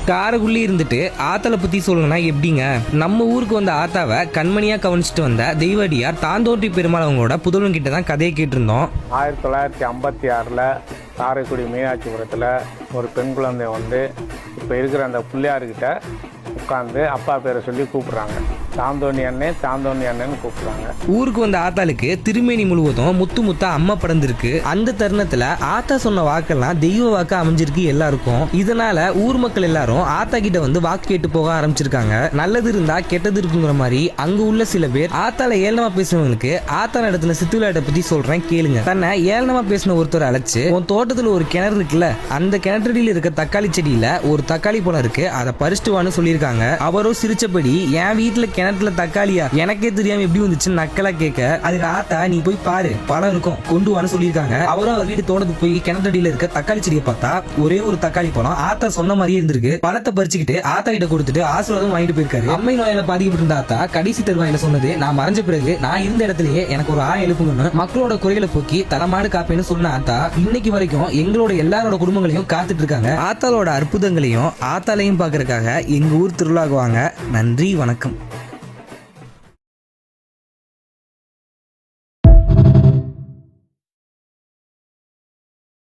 காரைக்குள்ளே இருந்துட்டு ஆத்தாளை பத்தி சொல்லணும்னா எப்படிங்க? நம்ம ஊருக்கு வந்த ஆத்தாவை கண்மணியா கவனிச்சுட்டு வந்த தெய்வடியார் தாந்தோன்றி பெருமாள் அவங்களோட புதல்வன் கிட்ட தான் கதையை கேட்டிருந்தோம். 1956 காரைக்குடி மீனாட்சிபுரத்தில் ஒரு பெண் குழந்தை வந்து இப்போ இருக்கிற அந்த பிள்ளையார்கிட்ட உட்காந்து அப்பா பேரை சொல்லி கூப்பிட்றாங்க. தாந்தோணி அண்ணன்னு கூப்பிட்றாங்க. ஊருக்கு வந்த ஆத்தாளுக்கு திருமேனி முழுவதும் முத்து முத்தா அம்மா படந்திருக்கு. அந்த தருணத்துல ஆத்தா சொன்ன வாக்கெல்லாம் தெய்வ வாக்கா அமைஞ்சிருக்கு எல்லாருக்கும். இதனால ஊர் மக்கள் எல்லாரும் ஆத்தா கிட்ட வந்து வாக்கு கேட்டு போக ஆரம்பிச்சிருக்காங்க. நல்லது இருந்தா கெட்டது இருக்குங்கிற மாதிரி அங்க உள்ள சில பேர் ஆத்தால ஏளனமா பேசுனவங்களுக்கு ஆத்தா நடத்தின சித்து விளையாட்டை பத்தி சொல்றேன் கேளுங்க. தன்னை ஏளனமா பேசின ஒருத்தர் அழைச்சு, உன் தோட்டத்துல ஒரு கிணறு இருக்குல்ல, அந்த கிணற்றடியில் இருக்க தக்காளி செடியில ஒரு தக்காளி பழம் இருக்கு, அதை பறிச்சுட்டு சொல்லியிருக்காங்க. அவரும் சிரிச்சபடி, என் வீட்டுல கிணத்துல தக்காளியா, எனக்கே தெரியாம எப்படி வந்துச்சு நக்கலா கேட்க, அதுக்கு ஆத்தா நீ போய் பாரு பழம் இருக்கும் கொண்டு வான்னு சொல்லியிருக்காங்க. அவரும் அவர் வீட்டு தோட்டத்துக்கு போய் கிணற்றடியில இருக்க தக்காளி செடியை பார்த்தா ஒரே ஒரு தக்காளி பழம் ஆத்தா சொன்ன மாதிரியே இருந்திருக்கு. பழத்தை பறிச்சுக்கிட்டு ஆத்தா கிட்ட கொடுத்துட்டு ஆசீர்வாதம் வாங்கிட்டு போயிருக்காரு. அம்மை நோயால பாதிக்கப்பட்டு இருந்த ஆத்தா கடைசி தருவாயில சொன்னது, நான் மறைஞ்ச பிறகு நான் இருந்த இடத்துலயே எனக்கு ஒரு ஆயம் எழுப்புங்கன்னு மக்களோட குறைகளை போக்கி தலைமாடு காப்பேன்னு சொன்ன ஆத்தா இன்னைக்கு வரைக்கும் எங்களோட எல்லாரோட குடும்பங்களையும் காத்துட்டு இருக்காங்க. ஆத்தாளோட அற்புதங்களையும் ஆத்தாலையும் பாக்குறதுக்காக எங்க ஊர் திருவிழாக்குவாங்க. நன்றி, வணக்கம்.